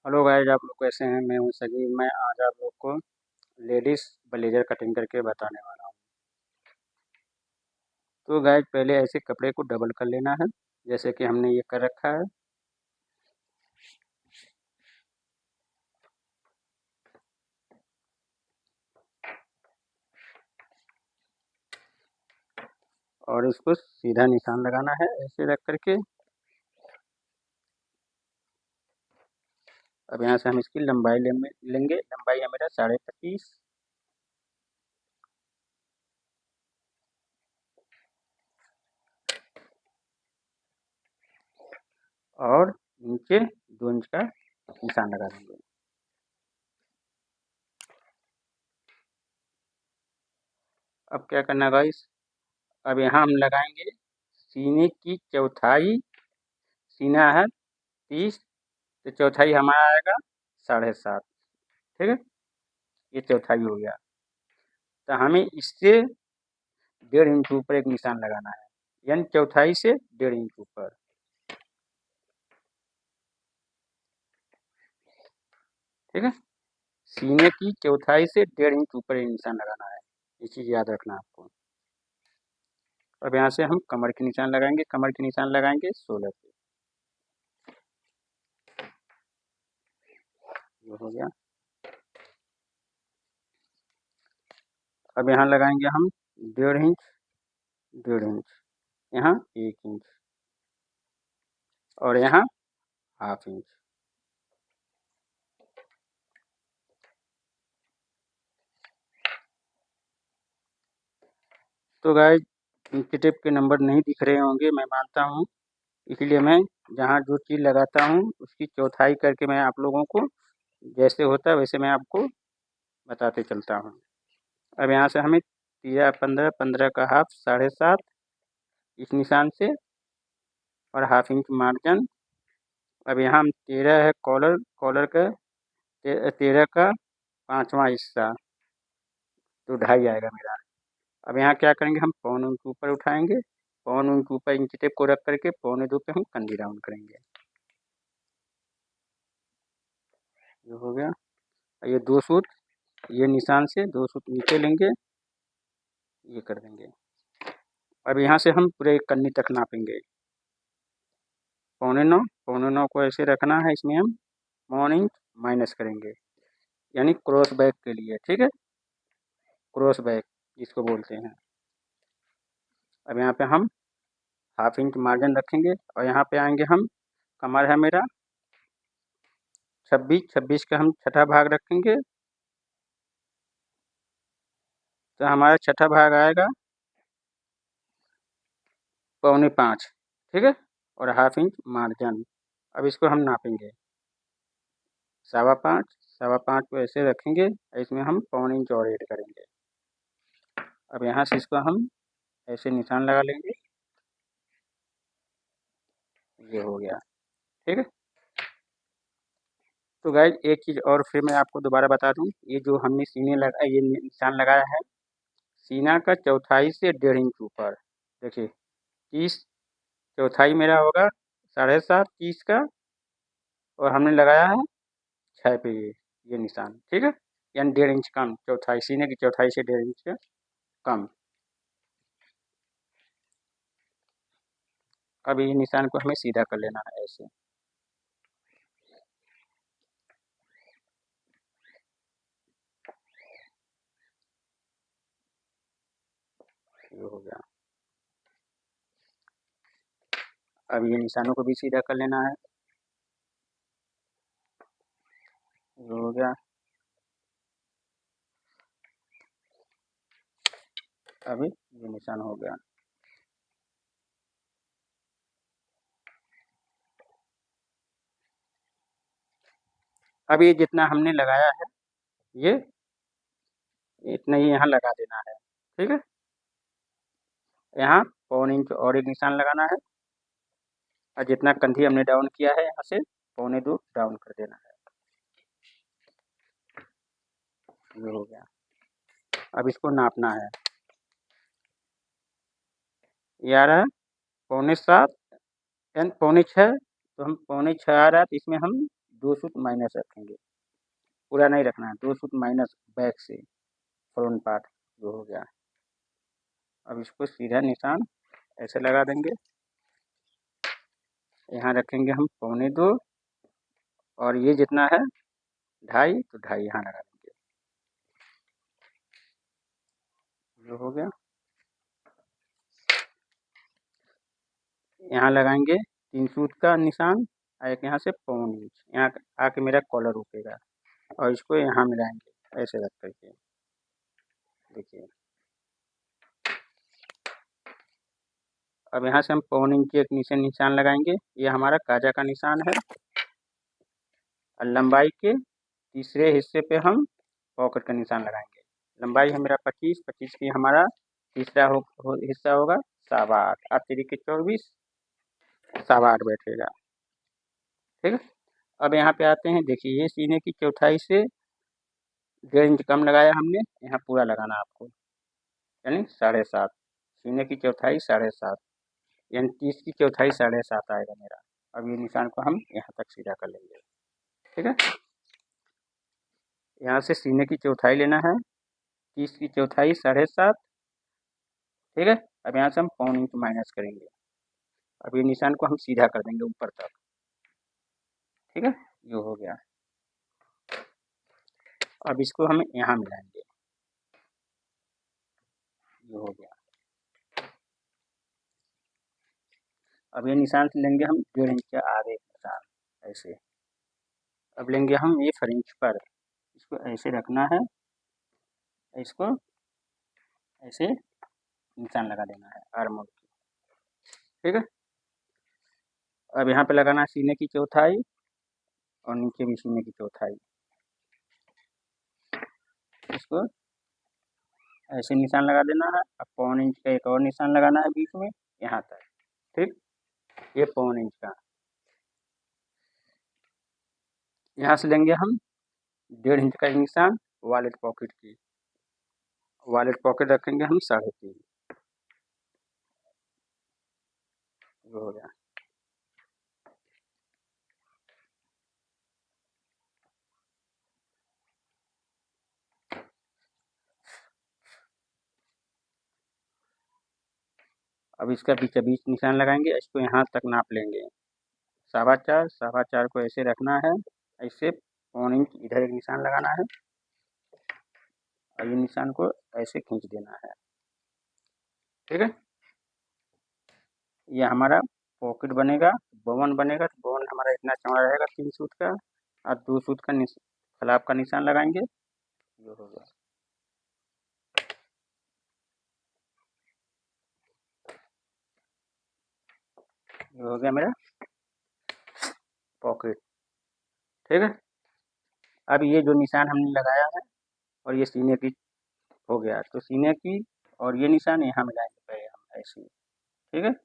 Hello guys, आप लोग कैसे हैं। मैं हूं सगी। मैं आज आप लोग को लेडीज़ ब्लेजर कटिंग करके बताने वाला हूं। तो गाइस, पहले ऐसे कपड़े को डबल कर लेना है, जैसे कि हमने ये कर रखा है। और इसको सीधा निशान लगाना है ऐसे रख करके। अब यहाँ से हम इसकी लंबाई लेंगे। लंबाई है मेरा 25.5। और नीचे 2 इंच का निशान लगा देंगे। अब क्या करना है गाइस, अब यहाँ हम लगाएंगे सीने की चौथाई। सीना है 30, तो चौथाई हमारा आएगा 7.5। ठीक है, ये चौथाई हो गया। तो हमें इससे 1.5 इंच ऊपर एक निशान लगाना है, यानी चौथाई से 1.5 इंच ऊपर। ठीक है, सीने की चौथाई से 1.5 इंच ऊपर एक निशान लगाना है। ये चीज़ याद रखना आपको। अब यहाँ से हम कमर के निशान लगाएंगे। कमर के निशान लगाएंगे 16 पे। ये हो गया। अब यहाँ लगाएंगे हम 1.5 इंच, 1.5 इंच, यहाँ 1 इंच, और यहाँ 1/2 इंच। तो गाइस, इनके टेप के नंबर नहीं दिख रहे होंगे, मैं मानता हूँ। इसलिए मैं जहाँ जो चीज़ लगाता हूँ उसकी चौथाई करके मैं आप लोगों को, जैसे होता है वैसे मैं आपको बताते चलता हूँ। अब यहाँ से हमें 13, 15, 15 का हाफ 7.5 इस निशान से, और 1/2 इंच मार्जिन। अब यहाँ हम 13 है कॉलर, कॉलर का 13 का 5वां हिस्सा, तो 2.5 आएगा मेरा। अब यहाँ क्या करेंगे, हम 1.25 इंच ऊपर उठाएंगे। 1.25 इंच ऊपर इंच टेप को रख करके 1.25 पे हम कंधी राउंड करेंगे। ये हो गया। ये 2 सूत, ये निशान से 2 सूत नीचे लेंगे, ये कर देंगे। अब यहाँ से हम पूरे कन्नी तक नापेंगे। 9.25, 9.25 को ऐसे रखना है। इसमें हम 1 इंच माइनस करेंगे, यानी क्रॉस बैक के लिए। ठीक है, क्रॉस बैक जिसको बोलते हैं। अब यहाँ पे हम 1/2 इंच मार्जिन रखेंगे, और यहाँ पे आएंगे हम, कमर है मेरा 26, 26 का हम छठा भाग रखेंगे, तो हमारा छठा भाग आएगा 4.25। ठीक है, और 1/2 इंच मार्जिन। अब इसको हम नापेंगे 5.25, 5.25 को ऐसे रखेंगे, इसमें हम 1.25 इंच और ऐड करेंगे। अब यहाँ से इसको हम ऐसे निशान लगा लेंगे। ये हो गया। ठीक है, तो गाइज एक चीज़ और फिर मैं आपको दोबारा बता दूं, ये जो हमने ये निशान लगाया है, सीना का चौथाई से 1.5 इंच ऊपर। देखिए 30, चौथाई मेरा होगा 7.5 30 का, और हमने लगाया है 6 पे ये निशान। ठीक है, यानी 1.5 इंच कम, चौथाई सीने की चौथाई से 1.5 इंच का कम। अब ये निशान को हमें सीधा कर लेना है ऐसे। ये हो गया। अब ये निशानों को भी सीधा कर लेना है। ये हो गया। अभी ये निशान हो गया। अब ये जितना हमने लगाया है, ये इतना ही यहाँ लगा देना है। ठीक है, यहाँ 1.25 इंच और एक निशान लगाना है, और जितना कंधी हमने डाउन किया है यहाँ से 1.25 डाउन कर देना है। ये हो गया। अब इसको नापना है। ये आ रहा है 6.25 यानी 6.25, तो हम 6.25 आ रहा है, तो इसमें हम 2 सूत माइनस रखेंगे, पूरा नहीं रखना है, 2 सूत माइनस बैक से फ्रंट पार्ट जो हो गया। अब इसको सीधा निशान ऐसे लगा देंगे, यहाँ रखेंगे हम 2.25 और ये जितना है 2.5 तो 2.5 यहाँ लगा देंगे, जो हो गया। यहाँ लगाएंगे 3 सूत का निशान, एक यहाँ से 1.25 इंच, यहाँ आके मेरा कॉलर रुकेगा और इसको यहाँ मिलाएंगे ऐसे रख करके, देखिए। अब यहाँ से हम 1.25 इंच एक नीचे निशान लगाएंगे, ये हमारा काजा का निशान है। और लंबाई के तीसरे हिस्से पे हम पॉकेट का निशान लगाएंगे। लंबाई है मेरा 25 की हमारा तीसरा हिस्सा होगा 8.25, 8 तरीके 24, 8.25 बैठेगा, ठीक है। अब यहाँ पे आते हैं, देखिए ये सीने की चौथाई से 1.5 इंच कम लगाया हमने, यहाँ पूरा लगाना आपको, यानी 7.5, सीने की चौथाई 7.5, यानी 30 की चौथाई 7.5 आएगा मेरा। अब ये निशान को हम यहाँ तक सीधा कर लेंगे, ठीक है। यहाँ से सीने की चौथाई लेना है, 30 की चौथाई 7.5, ठीक है। अब यहाँ से हम 1.25 इंच माइनस करेंगे, अब ये निशान को हम सीधा कर देंगे ऊपर तक, ठीक है, जो हो गया। अब इसको हम यहाँ मिलाएंगे, जो हो गया। अब ये निशान से लेंगे हम 1.5 इंच के आगे निशान ऐसे। अब लेंगे हम ये फ्रिंज पर, इसको ऐसे रखना है, इसको ऐसे निशान लगा देना है आर्म होल की, ठीक है। अब यहाँ पे लगाना है सीने की चौथाई और नीचे भी सीने की चौथाई, इसको ऐसे निशान लगा देना है। अब 1.25 इंच का एक और निशान लगाना है बीच में यहाँ तक, ठीक। ये 1.25 इंच का, यहाँ से लेंगे हम 1.5 इंच का निशान वॉलेट पॉकेट की, वॉलेट पॉकेट रखेंगे हम 3.5, हो गया। अब इसका बीच बीच निशान लगाएंगे, इसको यहाँ तक नाप लेंगे, 4.25, 4.25 को ऐसे रखना है, ऐसे 1.25 इंच इधर एक निशान लगाना है और ये निशान को ऐसे खींच देना है, ठीक है। ये हमारा पॉकेट बनेगा, बोवन बनेगा। तो बोवन हमारा इतना चौड़ा रहेगा 3 सूत का, और 2 सूत का खिलाफ का निशान लगाएंगे, ये हो गया। ये हो गया मेरा पॉकेट, ठीक है। अब ये जो निशान हमने लगाया है और ये सीने की हो गया, तो सीने की और ये निशान यहाँ मिलाएंगे पहले हम ऐसे, ठीक है,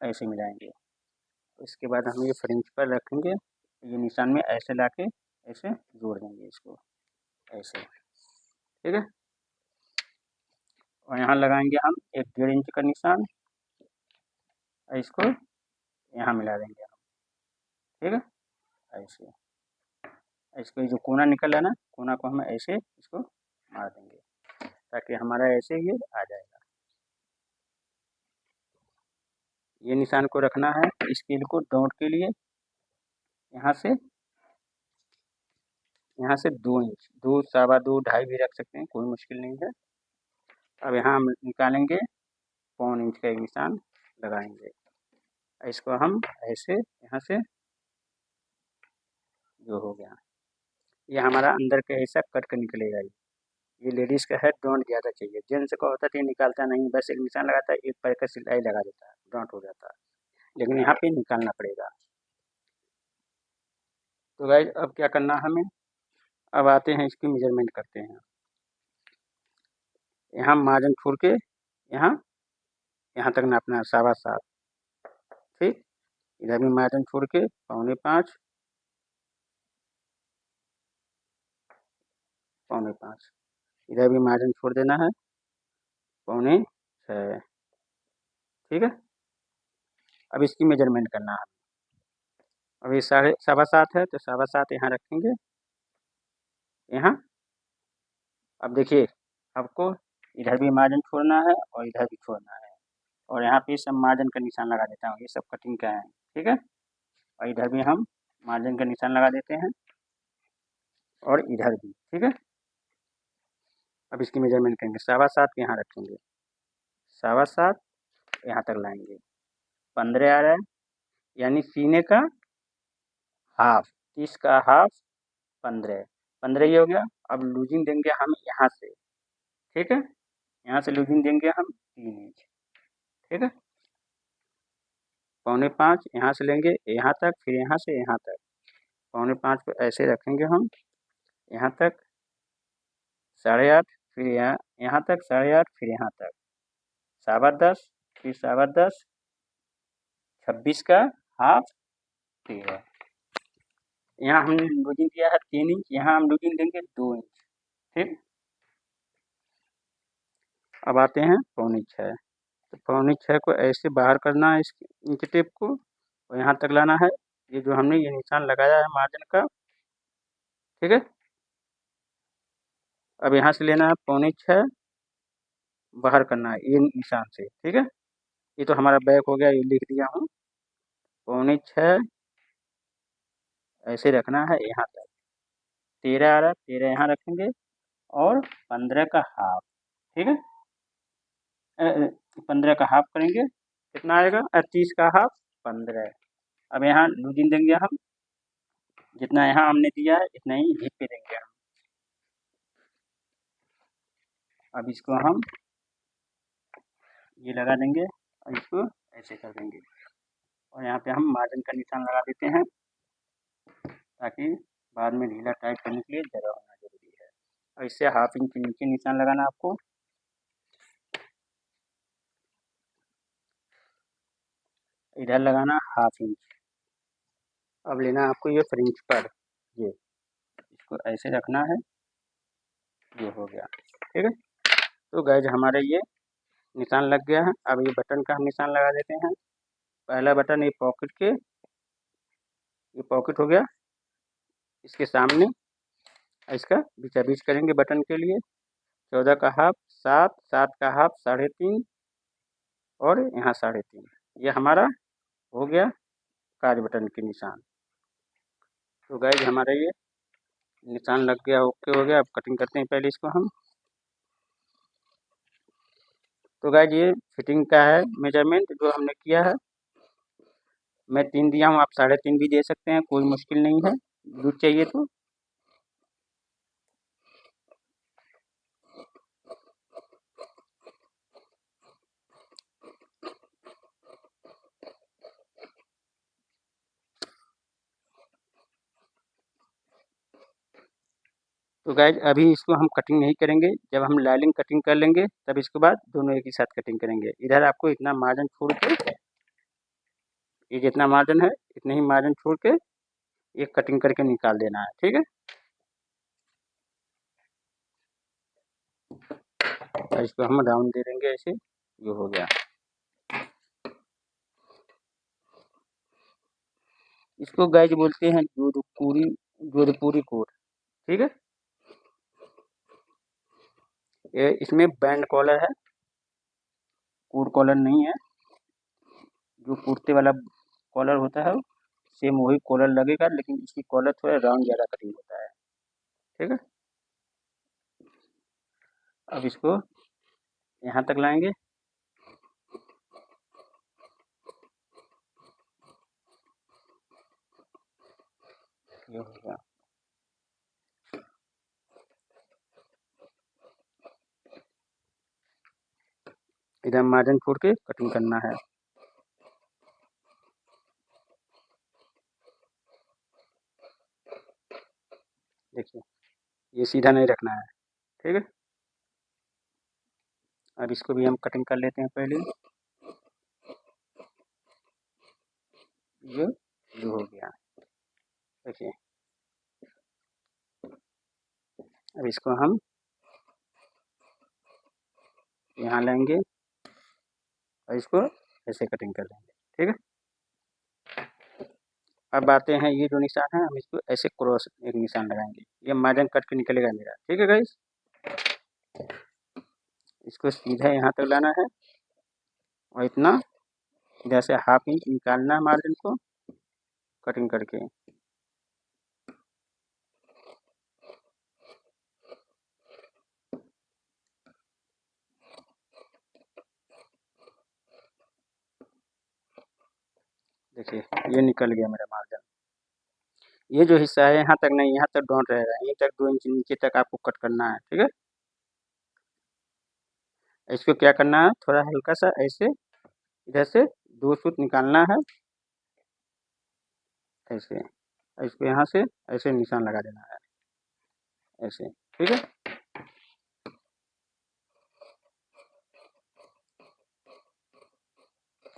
ऐसे मिलाएंगे। इसके बाद हम ये फ्रिंज पर रखेंगे, ये निशान में ऐसे लाके ऐसे जोड़ देंगे इसको ऐसे, ठीक है। और यहाँ लगाएंगे हम एक 1.5 इंच का निशान, इसको यहाँ मिला देंगे हम, ठीक है, ऐसे। इसको जो कोना निकल रहा है ना, कोना को हम ऐसे इसको मार देंगे ताकि हमारा ऐसे ये आ जाएगा। ये निशान को रखना है स्केल को डॉट के लिए, यहाँ से 2 इंच, 2, 2.25, 2.5 भी रख सकते हैं, कोई मुश्किल नहीं है। अब यहाँ हम निकालेंगे 1.25 इंच का एक निशान लगाएंगे, इसको हम ऐसे यहाँ से, जो हो गया। ये हमारा अंदर का ऐसा कट कर निकलेगा। ये लेडीज़ का है, डॉट ज़्यादा चाहिए, जेंट्स का होता है तो ये निकालता नहीं, बस एक निशान लगाता है, एक पैर का सिलाई लगा देता है, डॉट हो जाता है, लेकिन यहाँ पे निकालना पड़ेगा। तो गाइस अब क्या करना हमें, अब आते हैं इसकी मेजरमेंट करते हैं। यहाँ मार्जिन छोड़ के यहाँ यहाँ तक नापना है 7.25, ठीक। इधर भी मार्जिन छोड़ के 4.25, 4.25, इधर भी मार्जिन छोड़ देना है 4.25, ठीक है। अब इसकी मेजरमेंट करना है, अब ये 7.25 है तो 7.25 यहाँ रखेंगे यहाँ। अब देखिए आपको इधर भी मार्जिन छोड़ना है और इधर भी छोड़ना है, और यहाँ पे सब मार्जिन का निशान लगा देता हूँ, ये सब कटिंग का है, ठीक है। और इधर भी हम मार्जिन का निशान लगा देते हैं और इधर भी, ठीक है। अब इसकी मेजरमेंट करेंगे, 7.25 यहाँ रखेंगे, 7.25 यहाँ तक लाएंगे, 15 आ रहा है, यानी सीने का हाफ, 30 का हाफ 15, 15 ये हो गया। अब लूजिंग देंगे हम यहाँ से, ठीक है, यहाँ से लूजिंग देंगे हम 3 इंच, ठीक है। 4.25 यहाँ से लेंगे यहाँ तक, फिर यहाँ से यहाँ तक, 4.25 को ऐसे रखेंगे हम यहाँ तक, 8.5, फिर यहाँ तक 8.5, फिर यहाँ तक 10.25, फिर 10.25, 26 का हाफ 13। यहाँ हमने लूजिंग दिया है 3 इंच, यहाँ हम लूजिंग देंगे 2 इंच, ठीक। अब आते हैं 4.25, तो 4.25 को ऐसे बाहर करना है इस इंच टेप को, और यहाँ तक लाना है, ये जो हमने ये निशान लगाया है मार्जिन का, ठीक है। अब यहाँ से लेना है 4.25 बाहर करना है ये निशान से, ठीक है। ये तो हमारा बैक हो गया, ये लिख दिया हूँ, 4.25 ऐसे रखना है यहाँ तक, 13 आ रहा है, 13 यहाँ रखेंगे और 15 का हाफ, ठीक है। 15 का हाफ करेंगे, कितना आएगा, 30 का हाफ 15। अब यहाँ लूजिंग देंगे हम, जितना यहाँ हमने दिया है इतना ही हिप पे देंगे हम। अब इसको हम ये लगा देंगे और इसको ऐसे कर देंगे, और यहाँ पे हम मार्जिन का निशान लगा देते हैं, ताकि बाद में ढीला टाइट करने के लिए जगह होना जरूरी है। और इससे हाफ इंच नीचे निशान लगाना आपको, इधर लगाना हाफ इंच। अब लेना आपको ये फ्रिंज पर, ये इसको ऐसे रखना है, ये हो गया, ठीक है। तो गाइज हमारे ये निशान लग गया है। अब ये बटन का हम निशान लगा देते हैं। पहला बटन ये पॉकेट के, ये पॉकेट हो गया, इसके सामने इसका बीचा बीच करेंगे बटन के लिए, 14 का हाफ 7, 7 का हाफ 3.5 और यहाँ 3.5, ये हमारा हो गया काज बटन के निशान। तो गाइज हमारा ये निशान लग गया, ओके हो गया। अब कटिंग करते हैं पहले इसको हम। तो गाइज ये फिटिंग का है मेजरमेंट जो हमने किया है, मैं 3 दिया हूँ, आप 3.5 भी दे सकते हैं, कोई मुश्किल नहीं है, दूध चाहिए तो। तो गाइज अभी इसको हम कटिंग नहीं करेंगे, जब हम लाइनिंग कटिंग कर लेंगे तब इसके बाद दोनों एक ही साथ कटिंग करेंगे। इधर आपको इतना मार्जिन छोड़ के, ये जितना मार्जिन है इतने ही मार्जिन छोड़ के ये कटिंग करके निकाल देना है, ठीक है। और इसको हम राउंड दे देंगे ऐसे, ये हो गया। इसको गाइज बोलते हैं जोधपुरी कोट, ठीक है। ये इसमें बैंड कॉलर है, कोट कॉलर नहीं है। जो कुर्ते वाला कॉलर होता है सेम वही कॉलर लगेगा, लेकिन इसकी कॉलर थोड़ा राउंड ज़्यादा कटिंग होता है, ठीक है। अब इसको यहाँ तक लाएंगे, ये होगा। इधर मार्जिन छोड़ के कटिंग करना है। देखिए ये सीधा नहीं रखना है, ठीक है। अब इसको भी हम कटिंग कर लेते हैं पहले, ये हो गया। देखिए अब इसको हम यहाँ लेंगे और इसको ऐसे कटिंग कर लेंगे, ठीक है। अब आते हैं ये जो निशान है, हम इसको ऐसे क्रॉस एक निशान लगाएंगे, ये मार्जिन कट के निकलेगा मेरा। ठीक है गाइस, इसको सीधा यहाँ तक लाना है और इतना इधर से हाफ इंच निकालना है मार्जिन को कटिंग करके। देखिए ये निकल गया मेरा मार्जिन। ये जो हिस्सा है यहाँ तक नहीं, यहाँ तक डॉट रहेगा, यहीं तक 2 इंच नीचे तक आपको कट करना है। ठीक है, इसको क्या करना है, थोड़ा हल्का सा ऐसे इधर से 2 सूत निकालना है ऐसे, इसको यहाँ से ऐसे निशान लगा देना है ऐसे। ठीक है,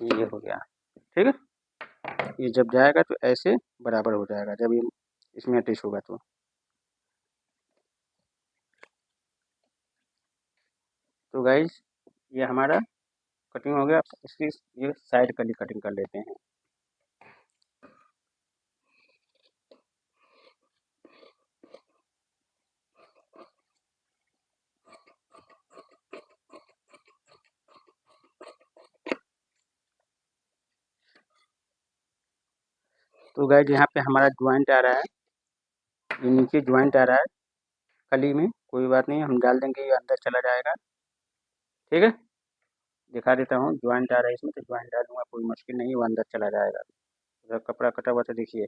ये हो गया। ठीक है, ये जब जाएगा तो ऐसे बराबर हो जाएगा जब ये इसमें अटैच होगा तो गाइज ये हमारा कटिंग हो गया। इसकी ये साइड कली कटिंग कर लेते हैं। तो गाइज यहाँ पे हमारा ज्वाइंट आ रहा है, ये नीचे ज्वाइंट आ रहा है कली में, कोई बात नहीं, हम डाल देंगे, ये अंदर चला जाएगा। ठीक है, दिखा देता हूँ, ज्वाइंट आ रहा है इसमें तो ज्वाइंट डालूंगा, कोई मुश्किल नहीं, वो अंदर चला जाएगा। अगर कपड़ा कटा हुआ तो देखिए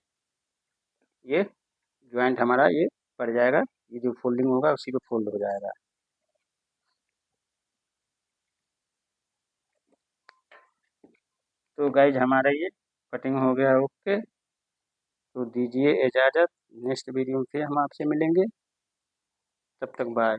ये ज्वाइंट हमारा ये पड़ जाएगा, ये जो फोल्डिंग होगा उसी पे फोल्ड हो जाएगा। तो गाइज हमारा ये कटिंग हो गया ओके। तो दीजिए इजाज़त, नेक्स्ट वीडियो में फिर हम आपसे मिलेंगे, तब तक बाय।